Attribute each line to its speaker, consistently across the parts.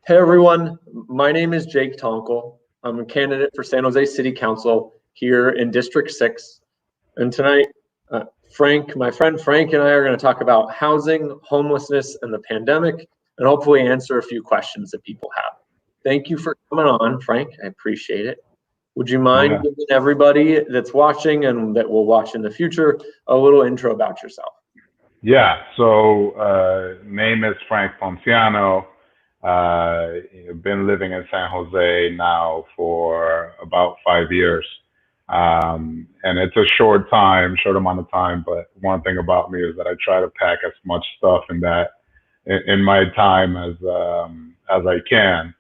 Speaker 1: Hey everyone, my name is Jake Tonkel. I'm a candidate for San Jose City Council here in District 6. And tonight, my friend Frank and I are going to talk about housing, homelessness, and the pandemic, and hopefully answer a few questions that people have. Thank you for coming on, Frank. I appreciate it. Would you mind giving everybody that's watching and that will watch in the future a little intro about yourself?
Speaker 2: Yeah, so name is Frank Ponciano. Been living in San Jose now for about 5 years. And it's a short amount of time, but one thing about me is that I try to pack as much stuff in my time as I can.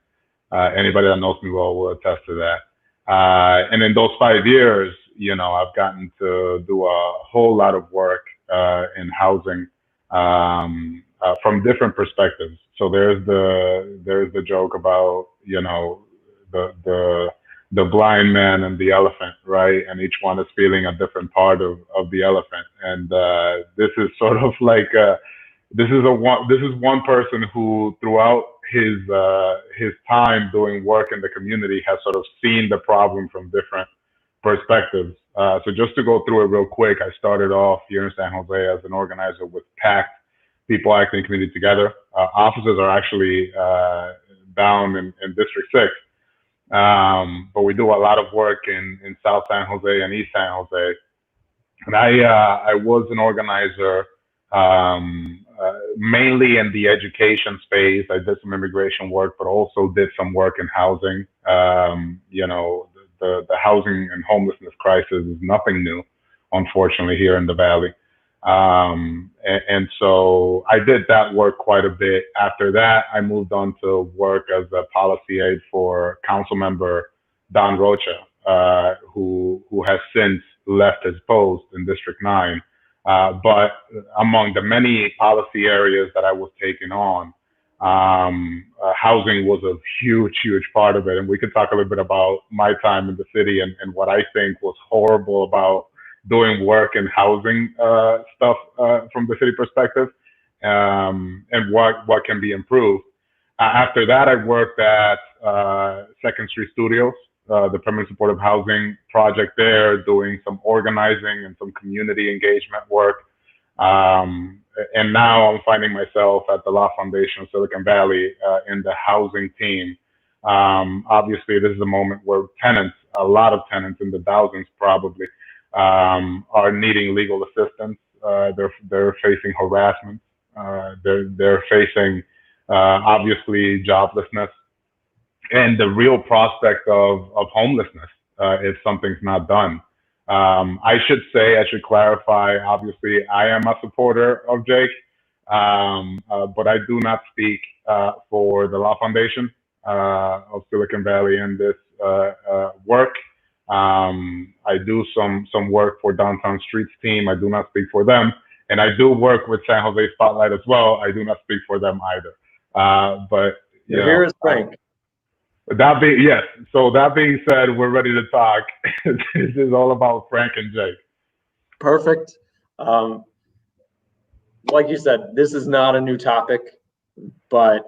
Speaker 2: Anybody that knows me well will attest to that. And in those 5 years, I've gotten to do a whole lot of work in housing from different perspectives. So there's the joke about the blind man and the elephant, right? And each one is feeling a different part of the elephant. And this is sort of like this is one person who throughout his time doing work in the community has sort of seen the problem from different perspectives. So just to go through it real quick, I started off here in San Jose as an organizer with PACT, People Acting Community Together. Offices are actually down in District 6, but we do a lot of work in South San Jose and East San Jose. And I was an organizer mainly in the education space. I did some immigration work, but also did some work in housing. The housing and homelessness crisis is nothing new, unfortunately, here in the Valley. And so I did that work quite a bit. After that, I moved on to work as a policy aide for Council Member Don Rocha, who has since left his post in District 9. But among the many policy areas that I was taking on, housing was a huge part of it. And we could talk a little bit about my time in the city and what I think was horrible about doing work in housing stuff from the city perspective, and what can be improved. After that, I worked at Second Street Studios, the permanent supportive housing project there, doing some organizing and some community engagement work. And now I'm finding myself at the Law Foundation of Silicon Valley in the housing team. Obviously, this is a moment where a lot of tenants in the thousands probably, are needing legal assistance. They're facing harassment. They're facing obviously joblessness and the real prospect of homelessness if something's not done. I should clarify, obviously, I am a supporter of Jake, but I do not speak for the Law Foundation of Silicon Valley in this work. I do some work for Downtown Streets team. I do not speak for them. And I do work with San Jose Spotlight as well. I do not speak for them either. But
Speaker 1: here is Frank.
Speaker 2: Yes. So that being said, we're ready to talk. This is all about Frank and Jake.
Speaker 1: Perfect. Like you said, this is not a new topic, but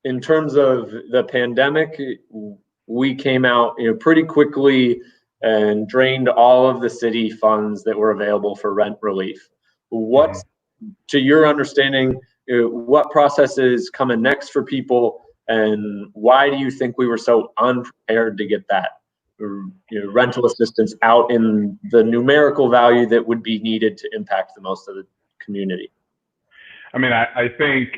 Speaker 1: in terms of the pandemic, we came out, pretty quickly and drained all of the city funds that were available for rent relief. What's, to your understanding, what process is coming next for people? And why do you think we were so unprepared to get that rental assistance out in the numerical value that would be needed to impact the most of the community?
Speaker 2: I mean, I think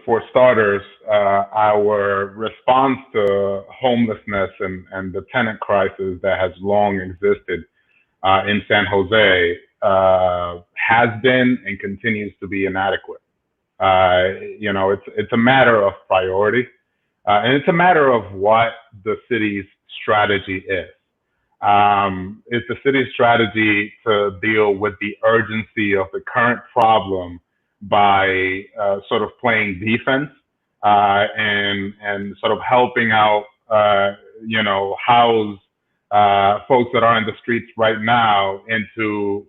Speaker 2: for starters, our response to homelessness and the tenant crisis that has long existed in San Jose has been and continues to be inadequate. It's a matter of priority, and it's a matter of what the city's strategy is. It's the city's strategy to deal with the urgency of the current problem by sort of playing defense and sort of helping out, house folks that are in the streets right now into,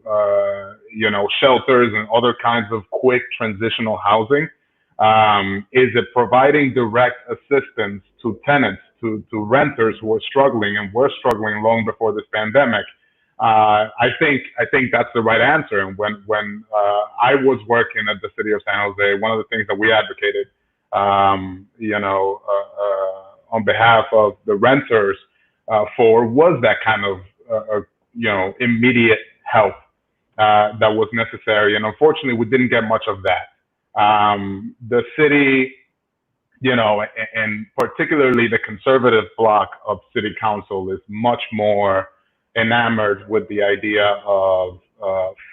Speaker 2: shelters and other kinds of quick transitional housing Is it providing direct assistance to tenants, to renters who are struggling and were struggling long before this pandemic? I think that's the right answer. And when I was working at the city of San Jose, one of the things that we advocated, on behalf of the renters for was that kind of immediate help that was necessary. And unfortunately, we didn't get much of that. The city, and particularly the conservative bloc of city council is much more enamored with the idea of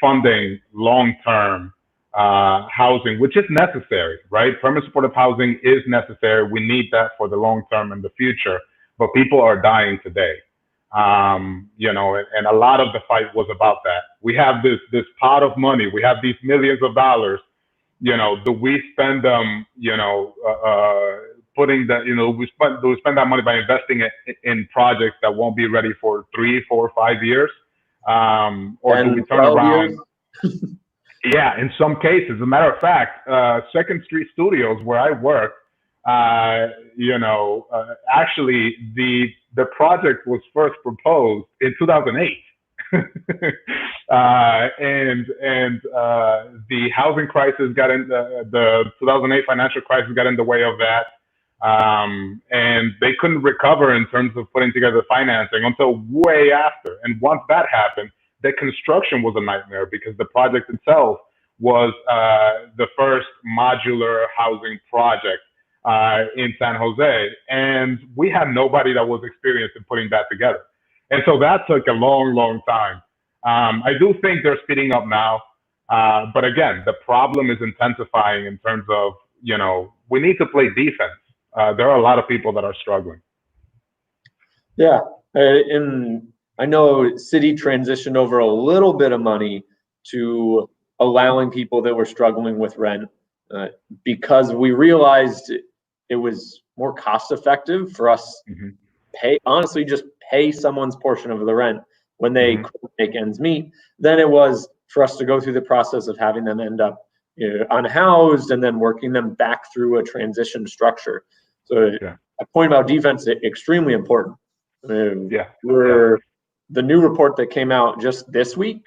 Speaker 2: funding long-term housing, which is necessary, right? Permanent supportive housing is necessary. We need that for the long term and the future, but people are dying today. And a lot of the fight was about that. We have this pot of money. We have these millions of dollars. Do we spend them, putting that, do we spend that money by investing it in projects that won't be ready for 3, 4, 5 years? Or do we turn around? Yeah, in some cases. As a matter of fact, Second Street Studios, where I work, actually the project was first proposed in 2008. And the housing crisis got in, the 2008 financial crisis got in the way of that. And they couldn't recover in terms of putting together financing until way after. And once that happened, the construction was a nightmare because the project itself was the first modular housing project in San Jose. And we had nobody that was experienced in putting that together. And so that took a long, long time. I do think they're speeding up now. But again, the problem is intensifying in terms of, we need to play defense. There are a lot of people that are struggling.
Speaker 1: Yeah. And I know city transitioned over a little bit of money to allowing people that were struggling with rent because we realized it was more cost effective for us just pay someone's portion of the rent when they couldn't make ends meet than it was for us to go through the process of having them end up unhoused and then working them back through a transition structure. So a point about defense is extremely important. The new report that came out just this week,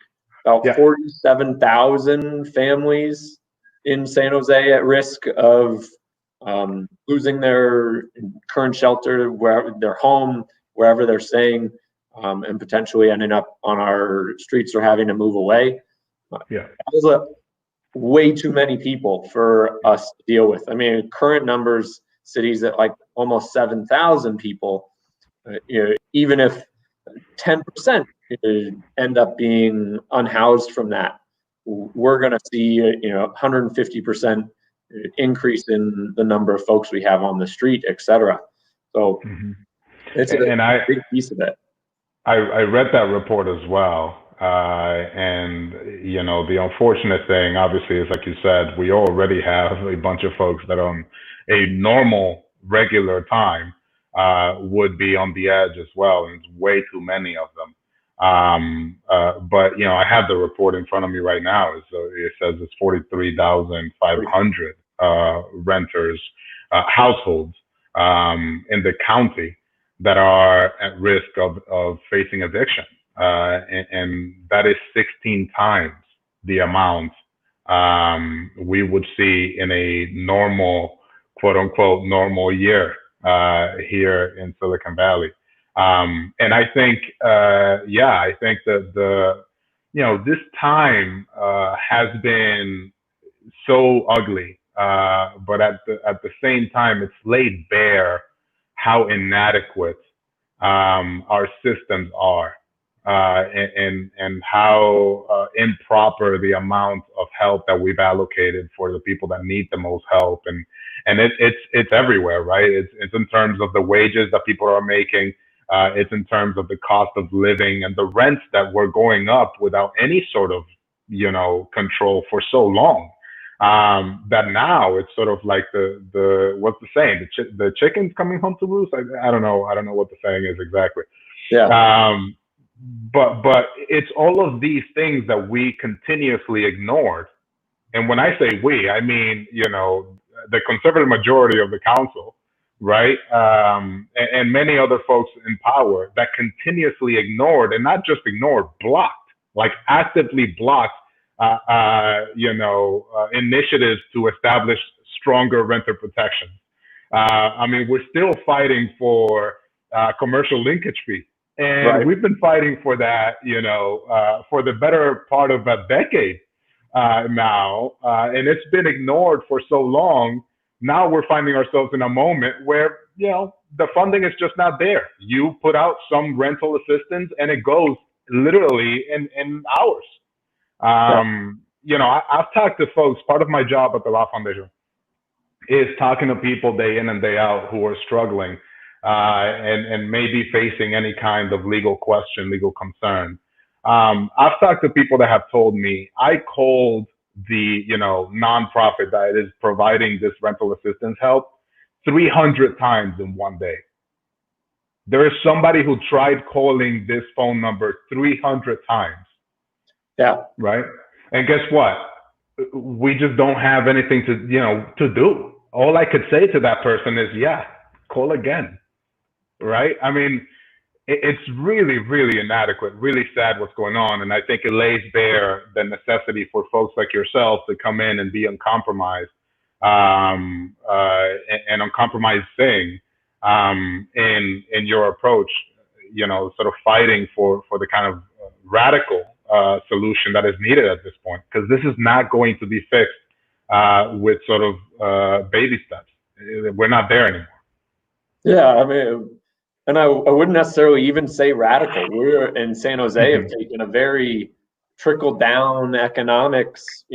Speaker 1: about 47,000 families in San Jose at risk of losing their current shelter, their home, wherever they're staying, and potentially ending up on our streets or having to move away. That was way too many people for us to deal with. I mean, current numbers, cities at like almost 7,000 people, even if 10% end up being unhoused from that, we're going to see 150% increase in the number of folks we have on the street, et cetera. So it's a big piece of it.
Speaker 2: I read that report as well. And, the unfortunate thing, obviously, is like you said, we already have a bunch of folks that on a normal, regular time would be on the edge as well. And it's way too many of them. But, I have the report in front of me right now. So it says it's 43,500 renters, households in the county that are at risk of facing eviction. And that is 16 times the amount we would see in a normal, quote unquote, normal year here in Silicon Valley. And I think, I think that this time has been so ugly, but at the same time, it's laid bare how inadequate our systems are, and how improper the amount of help that we've allocated for the people that need the most help, and it's everywhere, right? It's in terms of the wages that people are making. It's in terms of the cost of living and the rents that were going up without any sort of control for so long. That now it's sort of like the what's the saying? The chicken's coming home to roost. I don't know what the saying is exactly. But it's all of these things that we continuously ignored. And when I say we, I mean the conservative majority of the council, right, and many other folks in power that continuously ignored, and not just ignored, blocked, like actively blocked, initiatives to establish stronger renter protections. I mean, we're still fighting for commercial linkage fee. And
Speaker 1: Right.
Speaker 2: we've been fighting for that, for the better part of a decade now. And it's been ignored for so long. Now we're finding ourselves in a moment where, the funding is just not there. You put out some rental assistance and it goes literally in hours. I've talked to folks. Part of my job at the Law Foundation is talking to people day in and day out who are struggling and maybe facing any kind of legal question, legal concern. I've talked to people that have told me, I called the nonprofit that is providing this rental assistance help 300 times in one day. There is somebody who tried calling this phone number 300 times.
Speaker 1: Yeah.
Speaker 2: Right. And guess what? We just don't have anything to do. All I could say to that person is, call again. Right. I mean, it's really, really inadequate, really sad what's going on. And I think it lays bare the necessity for folks like yourself to come in and be uncompromised and uncompromising in your approach, sort of fighting for the kind of radical solution that is needed at this point, because this is not going to be fixed with sort of baby steps. We're not there anymore.
Speaker 1: Yeah, I mean, and I wouldn't necessarily even say radical. We're in San Jose have taken a very trickle down economics,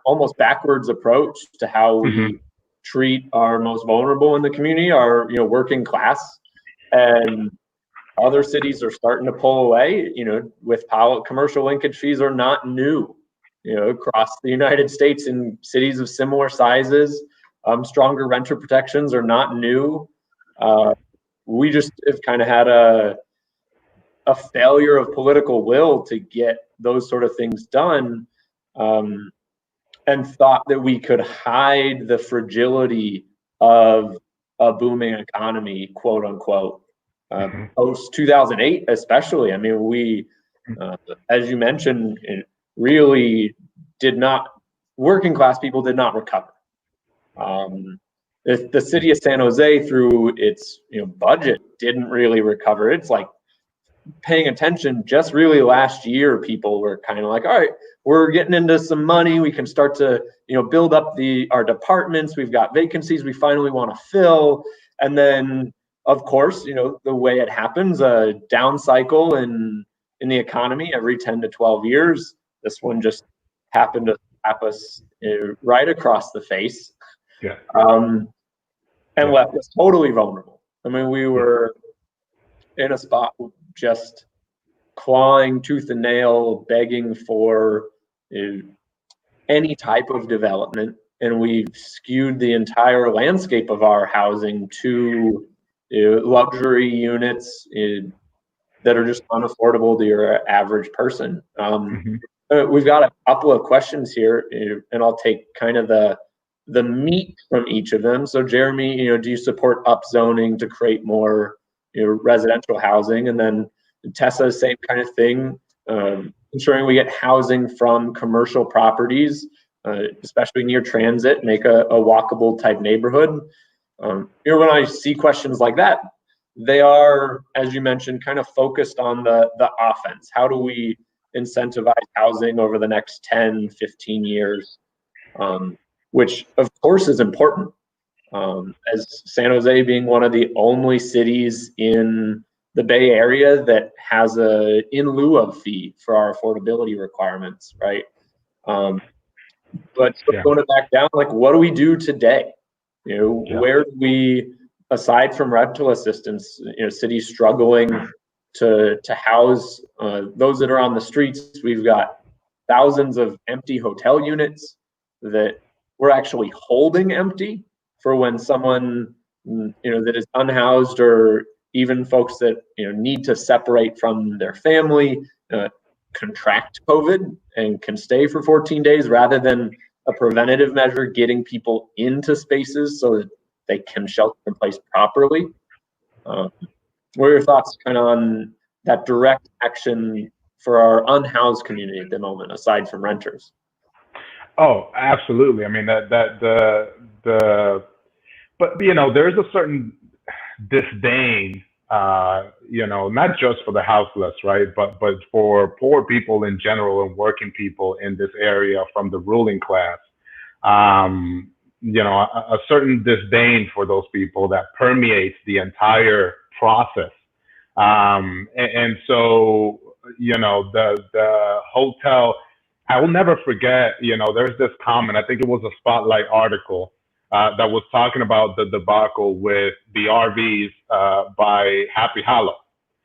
Speaker 1: almost backwards approach to how we treat our most vulnerable in the community, our working class, and other cities are starting to pull away. With commercial linkage fees are not new. Across the United States in cities of similar sizes, stronger renter protections are not new. We just have kind of had a failure of political will to get those sort of things done, and thought that we could hide the fragility of a booming economy, quote unquote, post 2008, especially. I mean, we, as you mentioned, really working class people did not recover. The city of San Jose, through its budget, didn't really recover. It's like paying attention just really last year, people were kind of like, all right, we're getting into some money. We can start to build up our departments. We've got vacancies we finally want to fill. And then, of course, the way it happens, a down cycle in the economy every 10 to 12 years. This one just happened to slap us right across the face.
Speaker 2: Yeah.
Speaker 1: And left us totally vulnerable. I mean, we were in a spot just clawing tooth and nail, begging for any type of development, and we've skewed the entire landscape of our housing to luxury units that are just unaffordable to your average person. We've got a couple of questions here, and I'll take kind of the meat from each of them. So Jeremy, do you support upzoning to create more residential housing? And then Tessa, same kind of thing, ensuring we get housing from commercial properties, especially near transit, make a walkable type neighborhood. When I see questions like that, they are, as you mentioned, kind of focused on the offense. How do we incentivize housing over the next 10, 15 years? Which of course is important, as San Jose being one of the only cities in the Bay Area that has a in lieu of fee for our affordability requirements, right? But going back down, like, what do we do today? Where do we, aside from rental assistance, cities struggling to house those that are on the streets? We've got thousands of empty hotel units that we're actually holding empty for when someone that is unhoused, or even folks that need to separate from their family, contract COVID and can stay for 14 days rather than a preventative measure, getting people into spaces so that they can shelter in place properly. What are your thoughts kind of on that direct action for our unhoused community at the moment, aside from renters?
Speaker 2: Oh, absolutely. I mean, but there's a certain disdain, not just for the houseless, right? But for poor people in general and working people in this area from the ruling class. Um, a certain disdain for those people that permeates the entire process. And so, the hotel, I will never forget, there's this comment, I think it was a Spotlight article that was talking about the debacle with the RVs by Happy Hollow.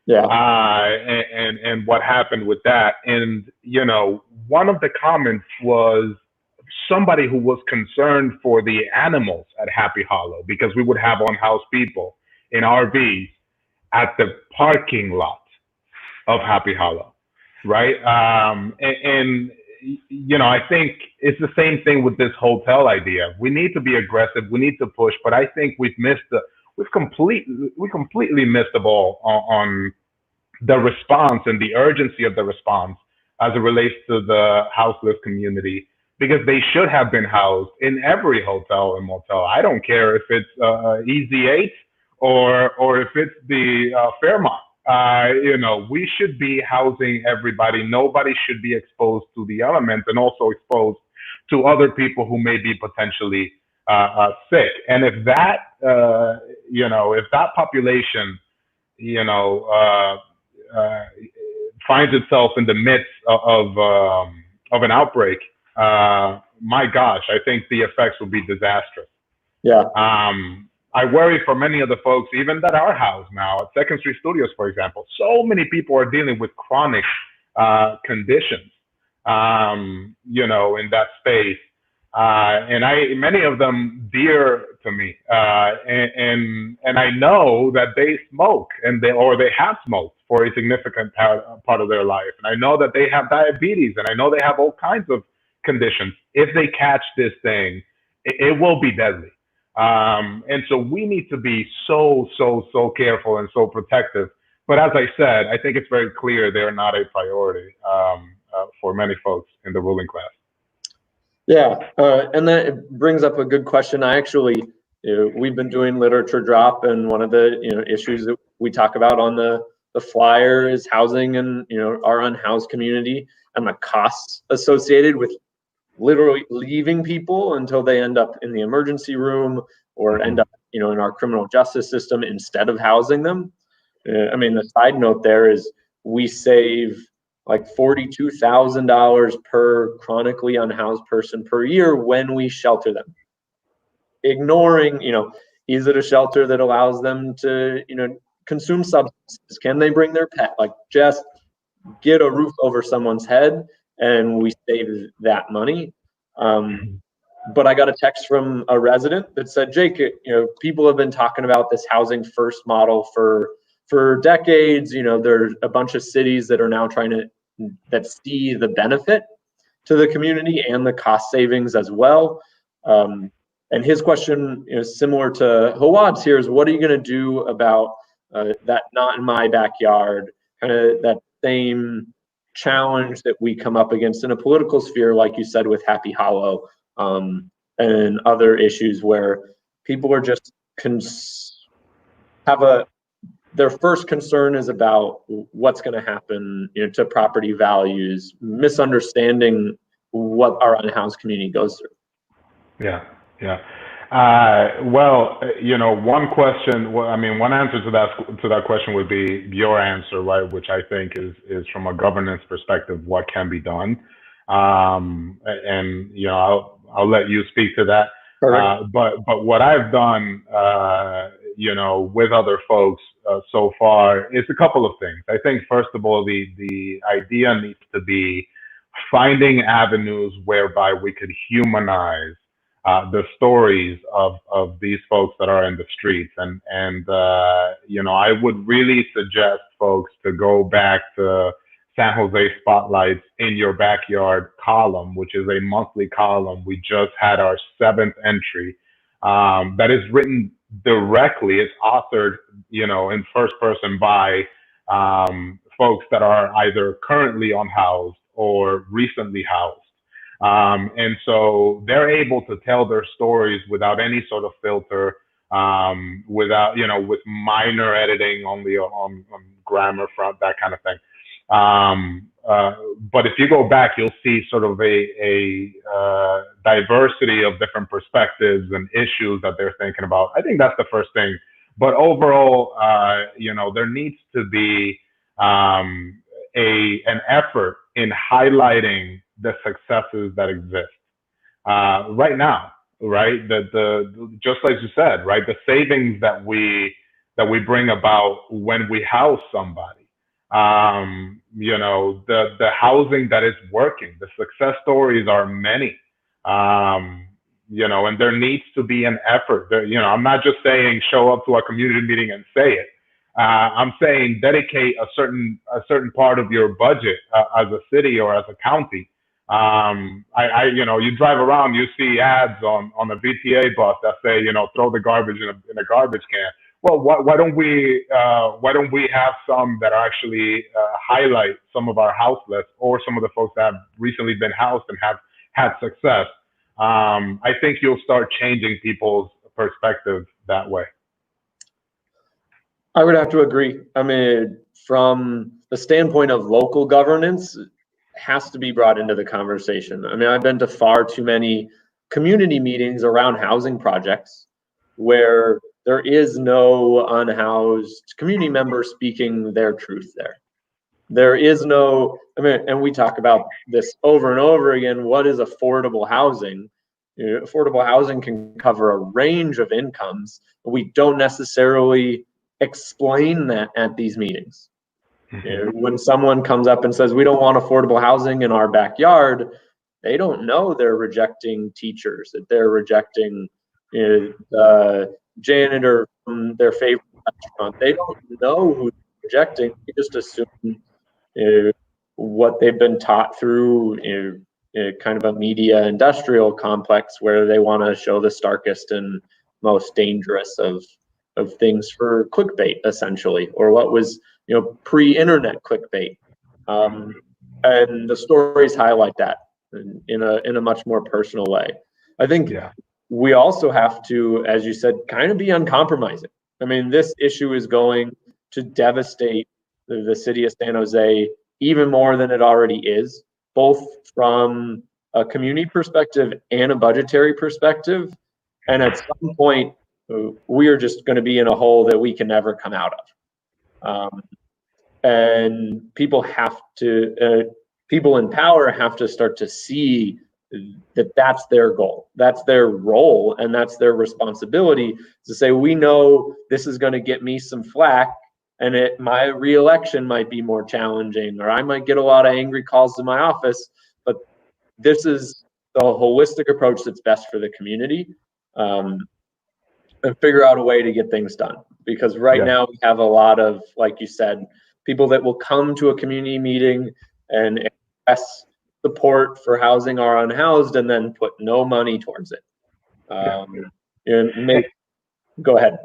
Speaker 1: Yeah.
Speaker 2: And what happened with that. And, one of the comments was somebody who was concerned for the animals at Happy Hollow, because we would have unhoused people in RVs at the parking lot of Happy Hollow, right? I think it's the same thing with this hotel idea. We need to be aggressive. We need to push, but I think we completely missed the ball on the response and the urgency of the response as it relates to the houseless community, because they should have been housed in every hotel and motel. I don't care if it's Easy 8 or if it's the Fairmont. We should be housing everybody. Nobody should be exposed to the elements and also exposed to other people who may be potentially sick. And if that population, finds itself in the midst of an outbreak, my gosh, I think the effects will be disastrous.
Speaker 1: Yeah.
Speaker 2: I worry for many of the folks, even that are housed now at Second Street Studios, for example. So many people are dealing with chronic conditions, in that space. And many of them dear to me. And I know that they smoke or they have smoked for a significant part of their life. And I know that they have diabetes, and I know they have all kinds of conditions. If they catch this thing, it will be deadly. And so we need to be so careful and so protective. But as I said, I think it's very clear they're not a priority for many folks in the ruling class.
Speaker 1: Yeah, and that brings up a good question. I actually, we've been doing literature drop, and one of the issues that we talk about on the flyer is housing and our unhoused community and the costs associated with literally leaving people until they end up in the emergency room or end up in our criminal justice system instead of housing them. I mean, the side note there is we save like $42,000 per chronically unhoused person per year when we shelter them. Ignoring, is it a shelter that allows them to, consume substances? Can they bring their pet? Like, just get a roof over someone's head and we save that money. But I got a text from a resident that said, Jake, people have been talking about this housing first model for decades. There's a bunch of cities that are now that see the benefit to the community and the cost savings as well. And his question is similar to Hawad's here, is what are you going to do about that not in my backyard, kind of that same challenge that we come up against in a political sphere, like you said, with Happy Hollow, and other issues where people are just their first concern is about what's going to happen to property values, misunderstanding what our unhoused community goes through.
Speaker 2: Yeah. One answer to that question would be your answer, right? Which I think is from a governance perspective, what can be done. I'll let you speak to that. But what I've done, with other folks so far is a couple of things. I think first of all, the idea needs to be finding avenues whereby we could humanize the stories of these folks that are in the streets. And I would really suggest folks to go back to San Jose Spotlights in Your Backyard column, which is a monthly column. We just had our seventh entry that is written directly, it's authored, in first person by folks that are either currently unhoused or recently housed. And so they're able to tell their stories without any sort of filter, without, with minor editing only on grammar front, that kind of thing. But if you go back, you'll see sort of a diversity of different perspectives and issues that they're thinking about. I think that's the first thing. But overall, there needs to be an effort in highlighting the successes that exist right now, right? The just like you said, right? The savings that we bring about when we house somebody. The housing that is working. The success stories are many. And there needs to be an effort. I'm not just saying show up to a community meeting and say it. I'm saying dedicate a certain part of your budget as a city or as a county. You drive around, you see ads on a VTA bus that say, throw the garbage in a garbage can. Well, why don't we have some that actually highlight some of our houseless or some of the folks that have recently been housed and have had success? I think you'll start changing people's perspective that way.
Speaker 1: I would have to agree. I mean, from the standpoint of local governance, it has to be brought into the conversation. I mean, I've been to far too many community meetings around housing projects where there is no unhoused community member speaking their truth there. There is no, and we talk about this over and over again, what is affordable housing? Affordable housing can cover a range of incomes. We don't necessarily explain that at these meetings. When someone comes up and says, we don't want affordable housing in our backyard, they don't know they're rejecting teachers, that they're rejecting janitor from their favorite restaurant. They don't know who they're rejecting. They just assume what they've been taught through kind of a media industrial complex where they want to show the starkest and most dangerous of things for clickbait, essentially, or what was pre-internet clickbait. And the stories highlight that in a much more personal way. I think we also have to, as you said, kind of be uncompromising. I mean, this issue is going to devastate the city of San Jose even more than it already is, both from a community perspective and a budgetary perspective. And at some point, we are just going to be in a hole that we can never come out of. And people in power have to start to see that that's their goal, that's their role, and that's their responsibility to say, we know this is going to get me some flack, and my reelection might be more challenging, or I might get a lot of angry calls to my office, but this is the holistic approach that's best for the community, and figure out a way to get things done. Because right now we have a lot of, like you said, people that will come to a community meeting and express support for housing our unhoused and then put no money towards it. Go ahead.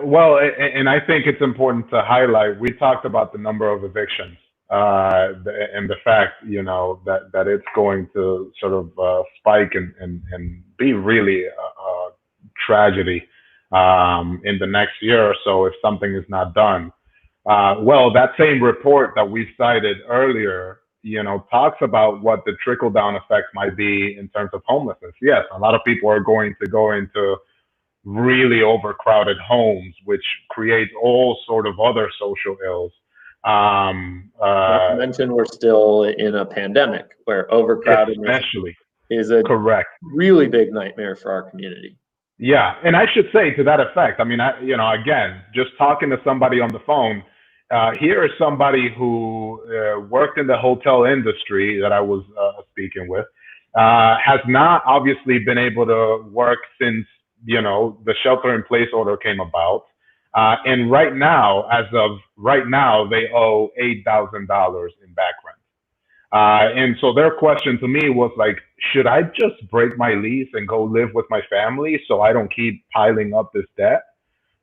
Speaker 2: Well, and I think it's important to highlight, we talked about the number of evictions and the fact, that it's going to sort of spike and be really a tragedy in the next year or so if something is not done. Well, that same report that we cited earlier, talks about what the trickle-down effect might be in terms of homelessness. Yes, a lot of people are going to go into really overcrowded homes, which creates all sort of other social ills.
Speaker 1: Not to mention we're still in a pandemic where overcrowding is a really big nightmare for our community.
Speaker 2: Yeah, and I should say to that effect, I mean, again, just talking to somebody on the phone, here is somebody who worked in the hotel industry that I was speaking with, has not obviously been able to work since, the shelter-in-place order came about. And right now, as of right now, they owe $8,000 in back rent. And so their question to me was like, should I just break my lease and go live with my family so I don't keep piling up this debt?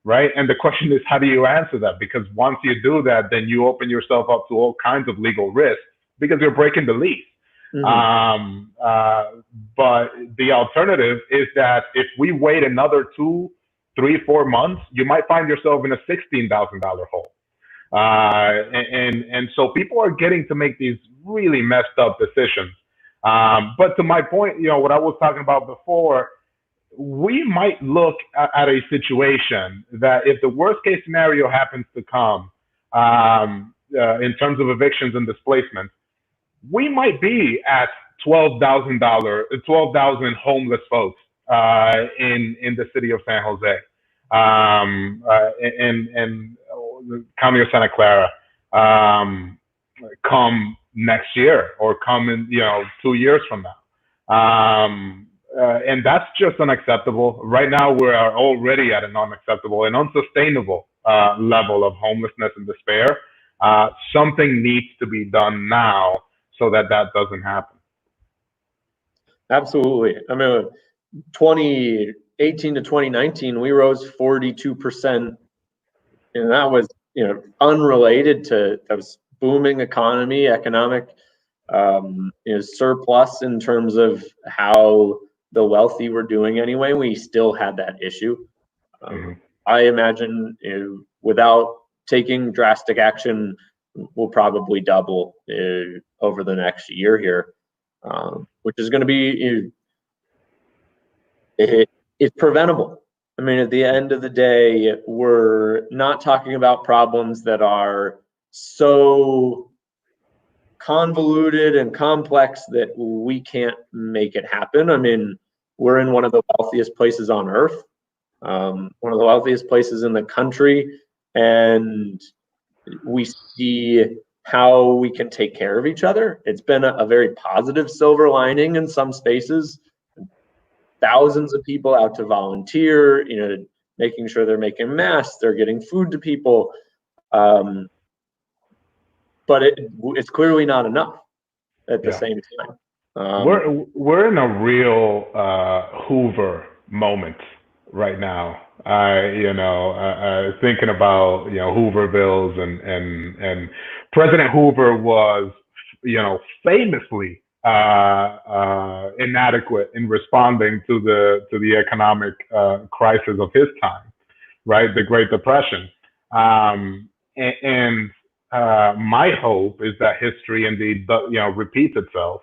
Speaker 2: Right. And the question is, how do you answer that? Because once you do that, then you open yourself up to all kinds of legal risks because you're breaking the lease. But the alternative is that if we wait another 2, 3, 4 months, you might find yourself in a $16,000 hole. And so people are getting to make these really messed up decisions. But to my point, what I was talking about before, we might look at a situation that if the worst case scenario happens to come in terms of evictions and displacement, we might be at $12,000 homeless folks in the city of San Jose and the county of Santa Clara come next year or come in 2 years from now. And that's just unacceptable. Right now, we are already at an unacceptable and unsustainable level of homelessness and despair. Something needs to be done now so that doesn't happen.
Speaker 1: Absolutely. I mean, 2018 to 2019, we rose 42%, and that was unrelated to that was booming economic surplus in terms of how the wealthy were doing anyway. We still had that issue. I imagine without taking drastic action, we'll probably double over the next year here, which is going to be it's preventable. I mean, at the end of the day, we're not talking about problems that are so convoluted and complex that we can't make it happen. I mean, we're in one of the wealthiest places on earth, one of the wealthiest places in the country, and we see how we can take care of each other. It's been a very positive silver lining in some spaces. Thousands of people out to volunteer, making sure they're making masks, they're getting food to people. But it's clearly not enough at the same time.
Speaker 2: We're in a real Hoover moment right now. Thinking about Hoovervilles and President Hoover was famously inadequate in responding to the economic crisis of his time, right? The Great Depression. My hope is that history indeed, repeats itself,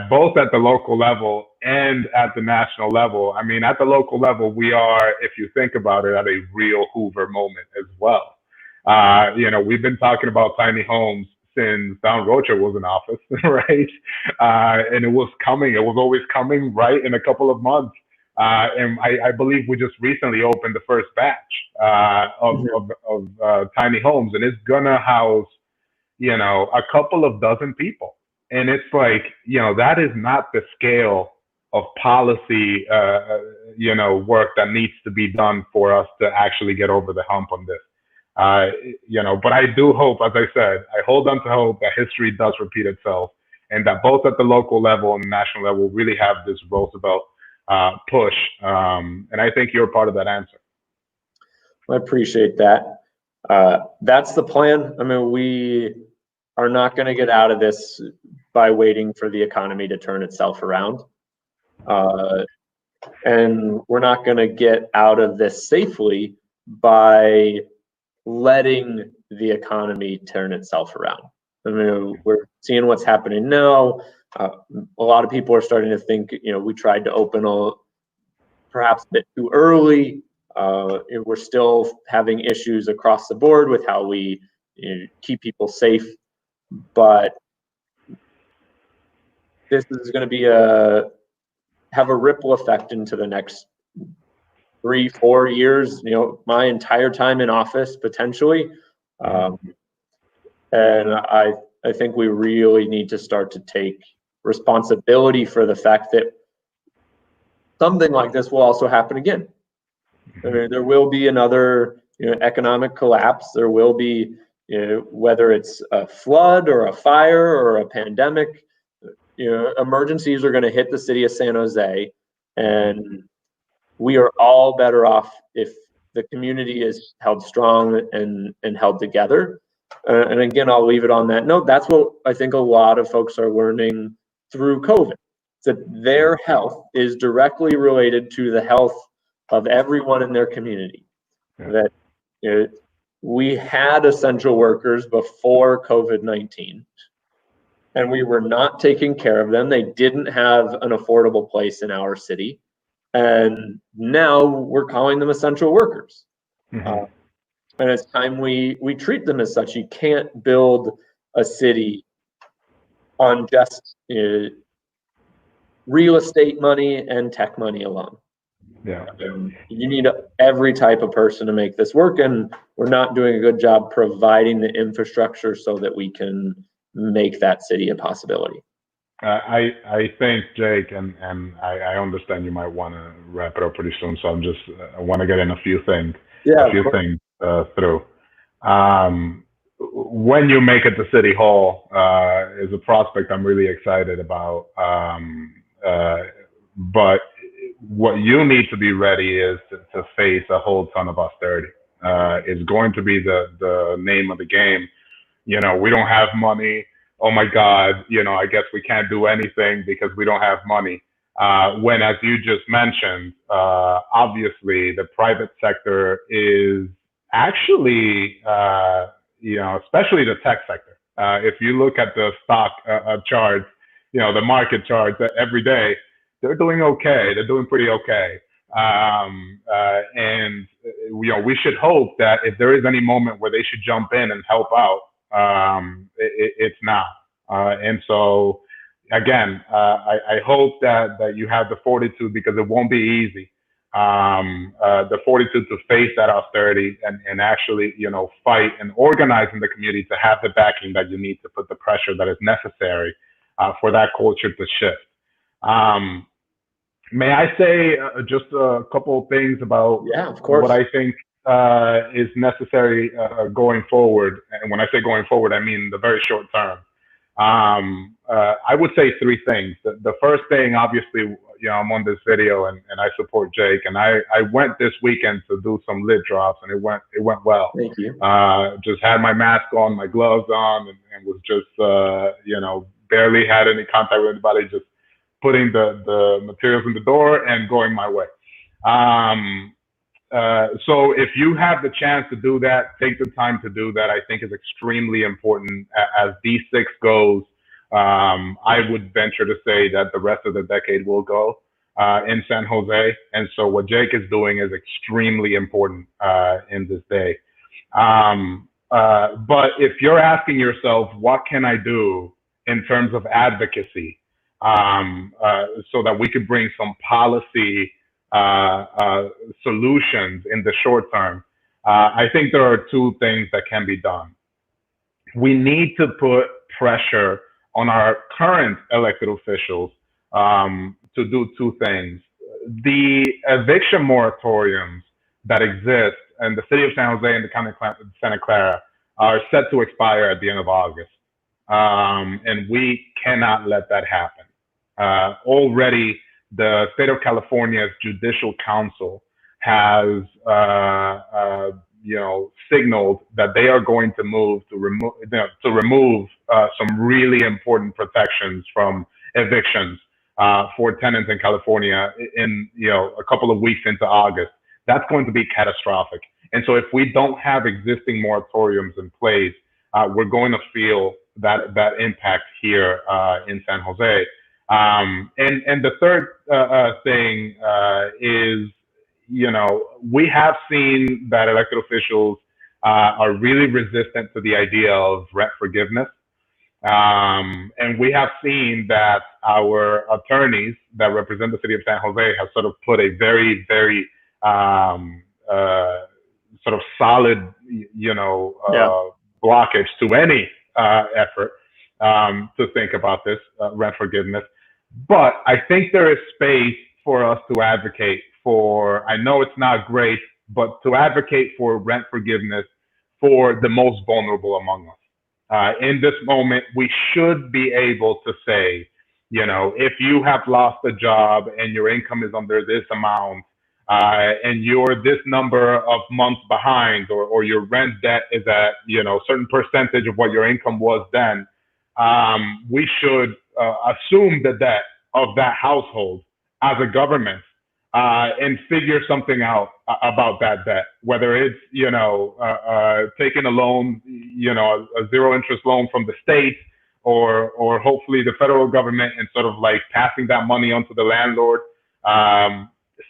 Speaker 2: both at the local level and at the national level. I mean, at the local level, we are, if you think about it, at a real Hoover moment as well. We've been talking about tiny homes since Don Rocha was in office, right? And it was coming. It was always coming, right, in a couple of months. And I believe we just recently opened the first batch of tiny homes, and it's gonna house, a couple of dozen people. And it's like, that is not the scale of policy, work that needs to be done for us to actually get over the hump on this. But I do hope, as I said, I hold on to hope that history does repeat itself, and that both at the local level and the national level really have this Roosevelt push. And I think you're part of that answer.
Speaker 1: I appreciate that. That's the plan. I mean, we are not going to get out of this by waiting for the economy to turn itself around. And we're not going to get out of this safely by letting the economy turn itself around. I mean, we're seeing what's happening now. A lot of people are starting to think, we tried to open perhaps a bit too early. We're still having issues across the board with how we keep people safe, but this is going to have a ripple effect into the next 3-4 years. My entire time in office potentially, and I think we really need to start to take responsibility for the fact that something like this will also happen again. I mean, there will be another economic collapse. There will be, whether it's a flood or a fire or a pandemic, emergencies are going to hit the city of San Jose, and we are all better off if the community is held strong and held together. And again, I'll leave it on that note. That's what I think a lot of folks are learning through COVID, that their health is directly related to the health of everyone in their community. Yeah. That we had essential workers before COVID-19, and we were not taking care of them. They didn't have an affordable place in our city. And now we're calling them essential workers. Mm-hmm. And it's time we treat them as such. You can't build a city on just real estate money and tech money alone.
Speaker 2: Yeah.
Speaker 1: You need every type of person to make this work, and we're not doing a good job providing the infrastructure so that we can make that city a possibility.
Speaker 2: I think, Jake, and I understand you might want to wrap it up pretty soon, so I want to get in a few things through. When you make it to City Hall is a prospect I'm really excited about. But what you need to be ready is to face a whole ton of austerity. It's going to be the name of the game. We don't have money. Oh my God, I guess we can't do anything because we don't have money. When, as you just mentioned, obviously the private sector is actually, especially the tech sector. If you look at the stock charts, the market charts every day, they're doing okay. They're doing pretty okay. And we should hope that if there is any moment where they should jump in and help out, it's now. And so, again, I hope that you have the fortitude, because it won't be easy. The fortitude to face that austerity and actually, fight and organize in the community to have the backing that you need to put the pressure that is necessary for that culture to shift. May I say just a couple of things about what I think is necessary going forward? And when I say going forward, I mean the very short term. I would say three things. The first thing, obviously, I'm on this video and I support Jake, and I went this weekend to do some lid drops, and it went well.
Speaker 1: Thank you.
Speaker 2: Just had my mask on, my gloves on, and was just barely had any contact with anybody, just putting the materials in the door and going my way. So if you have the chance to do that, take the time to do that. I think is extremely important. As D6 goes, I would venture to say that the rest of the decade will go in San Jose. And so what Jake is doing is extremely important in this day. But if you're asking yourself, what can I do in terms of advocacy so that we could bring some policy solutions in the short term, I think there are two things that can be done. We need to put pressure on our current elected officials to do two things. The eviction moratoriums that exist in the city of San Jose and the county of Santa Clara are set to expire at the end of August. And we cannot let that happen. Already, the state of California's Judicial Council has, signaled that they are going to move to remove some really important protections from evictions for tenants in California in a couple of weeks into August. That's going to be catastrophic. And so, if we don't have existing moratoriums in place, we're going to feel that impact here in San Jose. And the third thing is, we have seen that elected officials are really resistant to the idea of rent forgiveness. And we have seen that our attorneys that represent the city of San Jose have sort of put a very, very sort of solid, blockage to any effort to think about this rent forgiveness. But I think there is space for us to advocate for. I know it's not great but to advocate for rent forgiveness for the most vulnerable among us. In this moment, we should be able to say, you know, if you have lost a job and your income is under this amount, and you're this number of months behind, or your rent debt is at, you know, a certain percentage of what your income was then, we should assume the debt of that household as a government, and figure something out about that debt, whether it's, you know, taking a loan, you know, a zero interest loan from the state, or hopefully the federal government, and sort of like passing that money onto the landlord.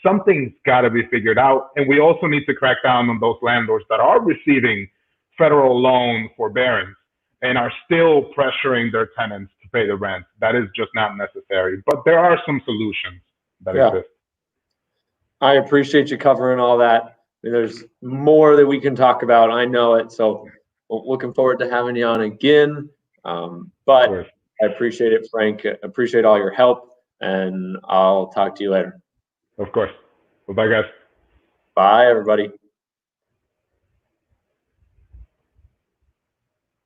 Speaker 2: Something's got to be figured out. And we also need to crack down on those landlords that are receiving federal loan forbearance and are still pressuring their tenants to pay the rent. That is just not necessary. But there are some solutions that exist.
Speaker 1: I appreciate you covering all that. I mean, there's more that we can talk about. I know it. So looking forward to having you on again. But I appreciate it, Frank. I appreciate all your help, and I'll talk to you later.
Speaker 2: Of course. Well, bye, guys.
Speaker 1: Bye, everybody.